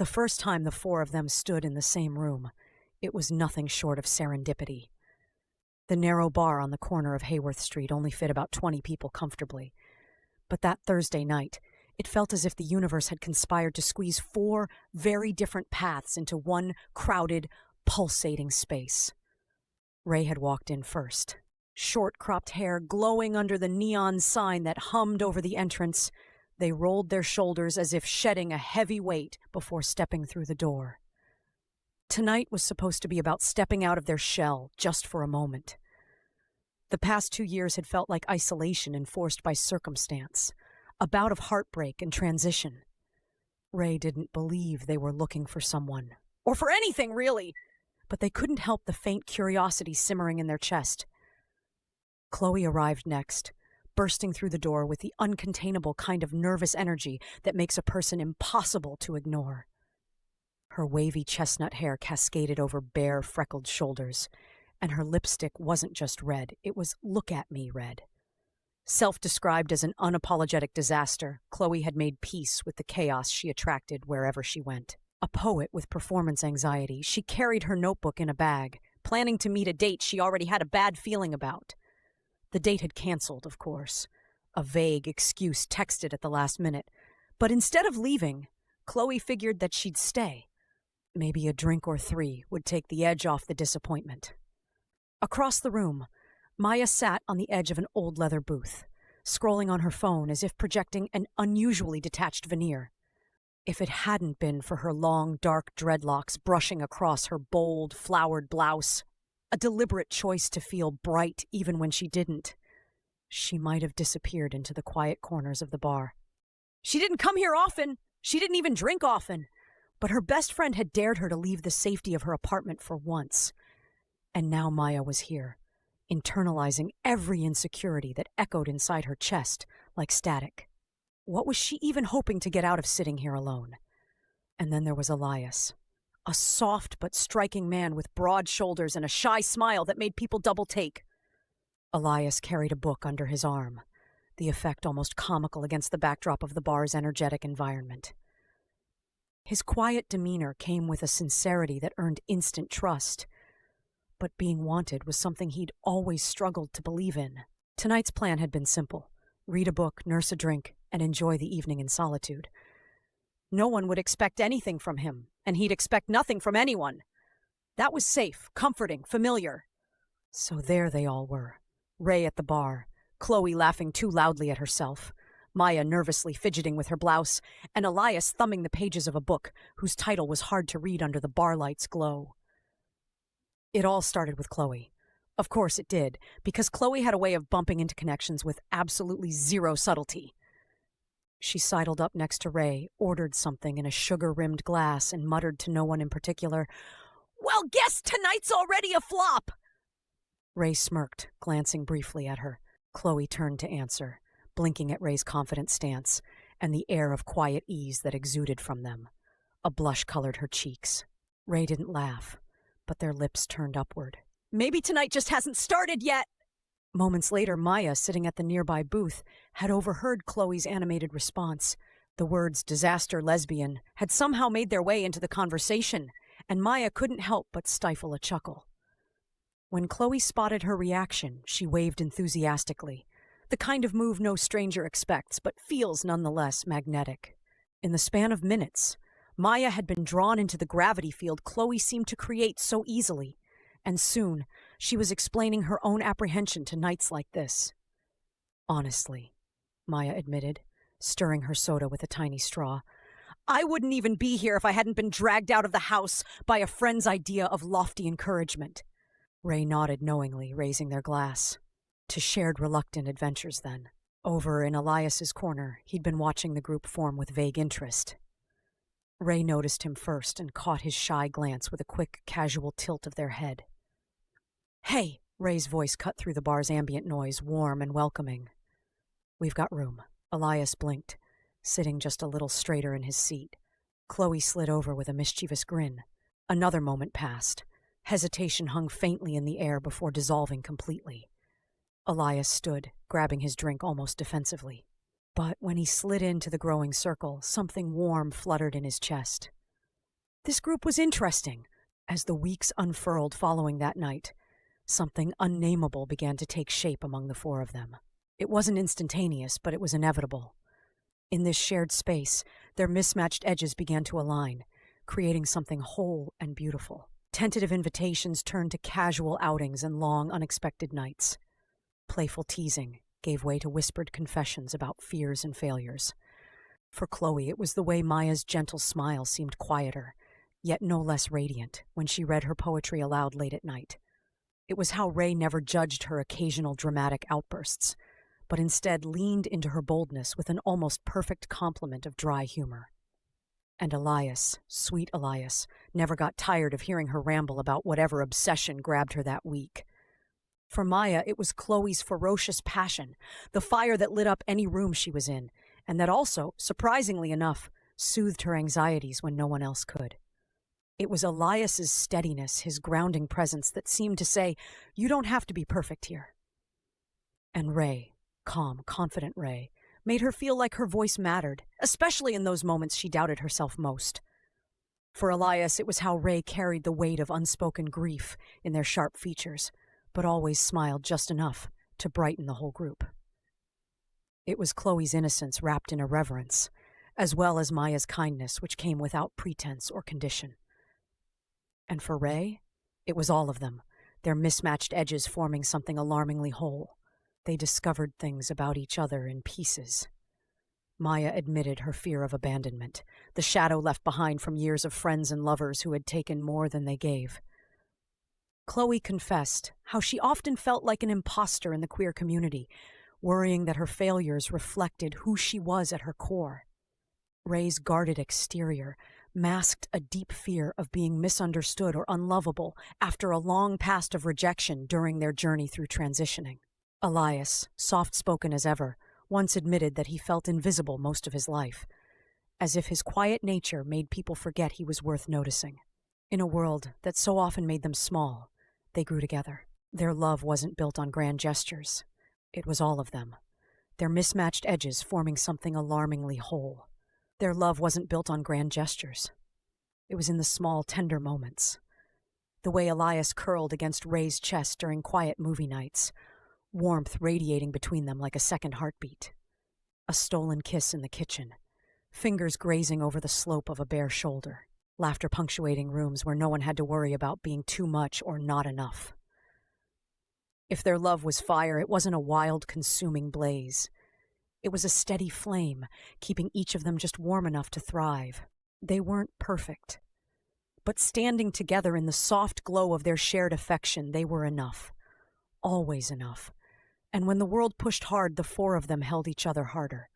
The first time the four of them stood in the same room, it was nothing short of serendipity. The narrow bar on the corner of Hayworth Street only fit about 20 people comfortably. But that Thursday night, it felt as if the universe had conspired to squeeze four very different paths into one crowded, pulsating space. Ray had walked in first. Short cropped hair glowing under the neon sign that hummed over the entrance, they rolled their shoulders as if shedding a heavy weight before stepping through the door. Tonight was supposed to be about stepping out of their shell just for a moment. The past 2 years had felt like isolation enforced by circumstance, a bout of heartbreak and transition. Ray didn't believe they were looking for someone, or for anything really, but they couldn't help the faint curiosity simmering in their chest. Chloe arrived next, bursting through the door with the uncontainable kind of nervous energy that makes a person impossible to ignore. Her wavy chestnut hair cascaded over bare, freckled shoulders, and her lipstick wasn't just red, it was look-at-me red. Self-described as an unapologetic disaster, Chloe had made peace with the chaos she attracted wherever she went. A poet with performance anxiety, she carried her notebook in a bag, planning to meet a date she already had a bad feeling about. The date had canceled, of course, a vague excuse texted at the last minute. But instead of leaving, Chloe figured that she'd stay. Maybe a drink or three would take the edge off the disappointment. Across the room, Maya sat on the edge of an old leather booth, scrolling on her phone as if projecting an unusually detached veneer. If it hadn't been for her long, dark dreadlocks brushing across her bold, flowered blouse, a deliberate choice to feel bright even when she didn't, she might have disappeared into the quiet corners of the bar. She didn't come here often. She didn't even drink often. But her best friend had dared her to leave the safety of her apartment for once. And now Maya was here, internalizing every insecurity that echoed inside her chest like static. What was she even hoping to get out of sitting here alone? And then there was Elias, a soft but striking man with broad shoulders and a shy smile that made people double-take. Elias carried a book under his arm, the effect almost comical against the backdrop of the bar's energetic environment. His quiet demeanor came with a sincerity that earned instant trust. But being wanted was something he'd always struggled to believe in. Tonight's plan had been simple. Read a book, nurse a drink, and enjoy the evening in solitude. No one would expect anything from him, and he'd expect nothing from anyone. That was safe, comforting, familiar. So there they all were. Ray at the bar, Chloe laughing too loudly at herself, Maya nervously fidgeting with her blouse, and Elias thumbing the pages of a book whose title was hard to read under the bar light's glow. It all started with Chloe. Of course it did, because Chloe had a way of bumping into connections with absolutely zero subtlety. She sidled up next to Ray, ordered something in a sugar-rimmed glass, and muttered to no one in particular, "Well, guess tonight's already a flop!" Ray smirked, glancing briefly at her. Chloe turned to answer, blinking at Ray's confident stance and the air of quiet ease that exuded from them. A blush colored her cheeks. Ray didn't laugh, but their lips turned upward. "Maybe tonight just hasn't started yet!" Moments later, Maya, sitting at the nearby booth, had overheard Chloe's animated response. The words "disaster lesbian" had somehow made their way into the conversation, and Maya couldn't help but stifle a chuckle. When Chloe spotted her reaction, she waved enthusiastically, the kind of move no stranger expects, but feels nonetheless magnetic. In the span of minutes, Maya had been drawn into the gravity field Chloe seemed to create so easily, and soon she was explaining her own apprehension to nights like this. "Honestly," Maya admitted, stirring her soda with a tiny straw, "I wouldn't even be here if I hadn't been dragged out of the house by a friend's idea of lofty encouragement." Ray nodded knowingly, raising their glass. To shared reluctant adventures, then. Over in Elias's corner, he'd been watching the group form with vague interest. Ray noticed him first and caught his shy glance with a quick, casual tilt of their head. "Hey!" Ray's voice cut through the bar's ambient noise, warm and welcoming. "We've got room." Elias blinked, sitting just a little straighter in his seat. Chloe slid over with a mischievous grin. Another moment passed. Hesitation hung faintly in the air before dissolving completely. Elias stood, grabbing his drink almost defensively. But when he slid into the growing circle, something warm fluttered in his chest. This group was interesting. As the weeks unfurled following that night, something unnameable began to take shape among the four of them. It wasn't instantaneous, but it was inevitable. In this shared space, their mismatched edges began to align, creating something whole and beautiful. Tentative invitations turned to casual outings and long, unexpected nights. Playful teasing gave way to whispered confessions about fears and failures. For Chloe, it was the way Maya's gentle smile seemed quieter, yet no less radiant, when she read her poetry aloud late at night. It was how Ray never judged her occasional dramatic outbursts, but instead leaned into her boldness with an almost perfect complement of dry humor. And Elias, sweet Elias, never got tired of hearing her ramble about whatever obsession grabbed her that week. For Maya, it was Chloe's ferocious passion, the fire that lit up any room she was in, and that also, surprisingly enough, soothed her anxieties when no one else could. It was Elias's steadiness, his grounding presence, that seemed to say, "You don't have to be perfect here." And Ray, calm, confident Ray, made her feel like her voice mattered, especially in those moments she doubted herself most. For Elias, it was how Ray carried the weight of unspoken grief in their sharp features, but always smiled just enough to brighten the whole group. It was Chloe's innocence wrapped in irreverence, as well as Maya's kindness, which came without pretense or condition. And for Ray, it was all of them, their mismatched edges forming something alarmingly whole. They discovered things about each other in pieces. Maya admitted her fear of abandonment, the shadow left behind from years of friends and lovers who had taken more than they gave. Chloe confessed how she often felt like an imposter in the queer community, worrying that her failures reflected who she was at her core. Ray's guarded exterior masked a deep fear of being misunderstood or unlovable after a long past of rejection during their journey through transitioning. Elias, soft-spoken as ever, once admitted that he felt invisible most of his life, as if his quiet nature made people forget he was worth noticing. In a world that so often made them small, they grew together. Their love wasn't built on grand gestures. It was all of them, their mismatched edges forming something alarmingly whole. Their love wasn't built on grand gestures. It was in the small, tender moments. The way Elias curled against Ray's chest during quiet movie nights, warmth radiating between them like a second heartbeat. A stolen kiss in the kitchen, fingers grazing over the slope of a bare shoulder, laughter punctuating rooms where no one had to worry about being too much or not enough. If their love was fire, it wasn't a wild, consuming blaze. It was a steady flame, keeping each of them just warm enough to thrive. They weren't perfect, but standing together in the soft glow of their shared affection, they were enough. Always enough. And when the world pushed hard, the four of them held each other harder.